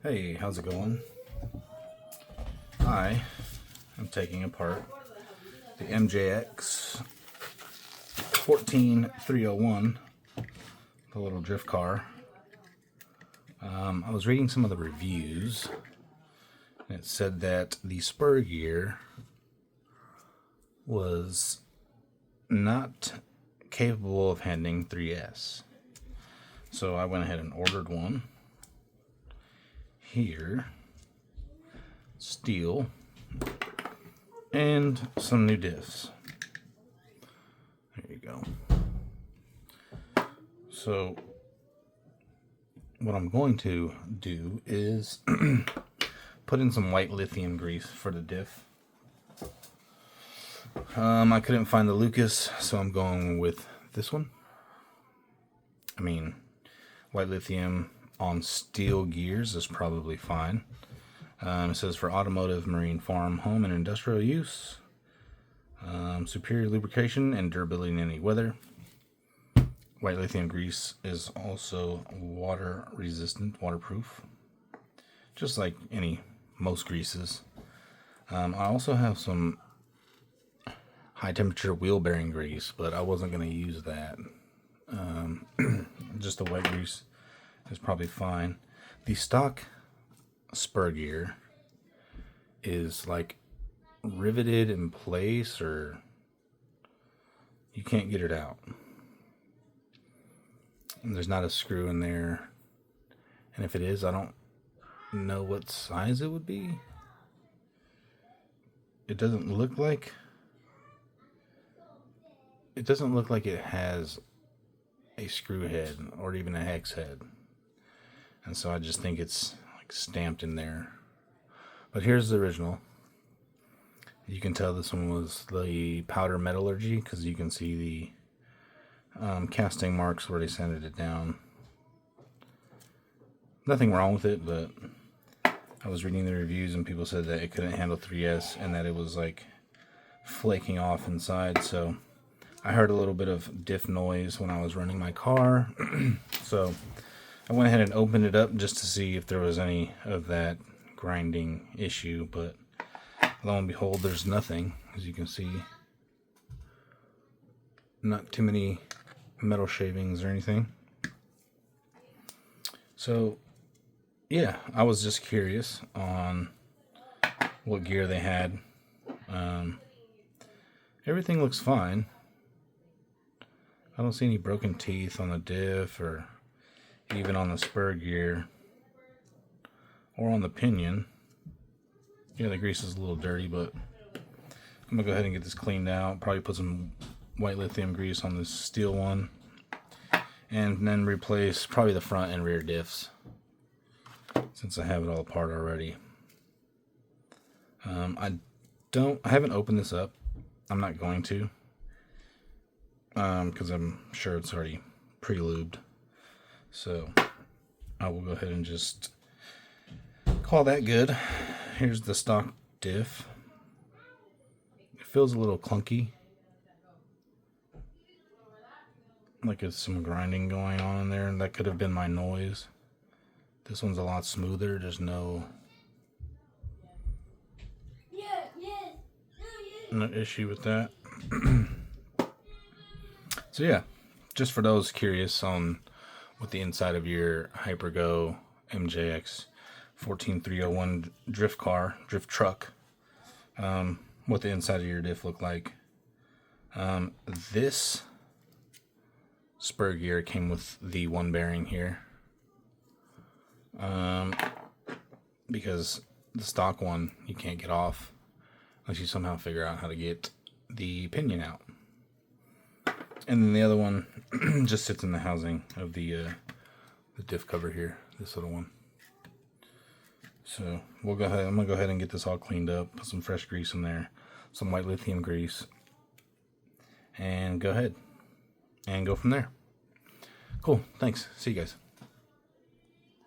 Hey, how's it going? I am taking apart the MJX 14301, the little drift car. I was reading some of the reviews, and it said that the Spur gear was not capable of handling 3S. So I went ahead and ordered one. Here, steel, and some new diffs. There you go. So what I'm going to do is put in some white lithium grease for the diff. I couldn't find the Lucas, so I'm going with this one. White lithium on steel gears is probably fine. It says for automotive, marine, farm, home, and industrial use. Superior lubrication and durability in any weather. White lithium grease is also water resistant, waterproof, just like most greases. I also have some high temperature wheel bearing grease, but I wasn't going to use that. Just the white grease is probably fine. The stock Spur gear is like riveted in place, or you can't get it out. And there's not a screw in there, and if it is, I don't know what size it would be. It doesn't look like it has a screw head or even a hex head. And so I just think it's like stamped in there. But here's the original. You can tell this one was the powder metallurgy because you can see the casting marks where they sanded it down. Nothing wrong with it, but I was reading the reviews and people said that it couldn't handle 3S and that it was like flaking off inside. So I heard a little bit of diff noise when I was running my car. So I went ahead and opened it up just to see if there was any of that grinding issue, but lo and behold, there's nothing. As you can see, not too many metal shavings or anything. So yeah, I was just curious on what gear they had. Everything looks fine. I don't see any broken teeth on the diff or even on the Spur gear or on the pinion. Yeah, the grease is a little dirty, but I'm gonna go ahead and get this cleaned out. Probably put some white lithium grease on this steel one, and then replace probably the front and rear diffs since I have it all apart already. I haven't opened this up. I'm not going to, because I'm sure it's already pre-lubed. So I will go ahead and just call that good. Here's the stock diff. It feels a little clunky, like there's some grinding going on in there, and that could have been my noise. This one's a lot smoother. There's no issue with that. So yeah, just for those curious on what the inside of your HyperGo MJX 14301 drift truck, what the inside of your diff look like. This Spur gear came with the one bearing here, because the stock one you can't get off unless you somehow figure out how to get the pinion out. And then the other one just sits in the housing of the diff cover here, this little one. So I'm gonna go ahead and get this all cleaned up, put some fresh grease in there, some white lithium grease, and go ahead and go from there. Cool, thanks. See you guys.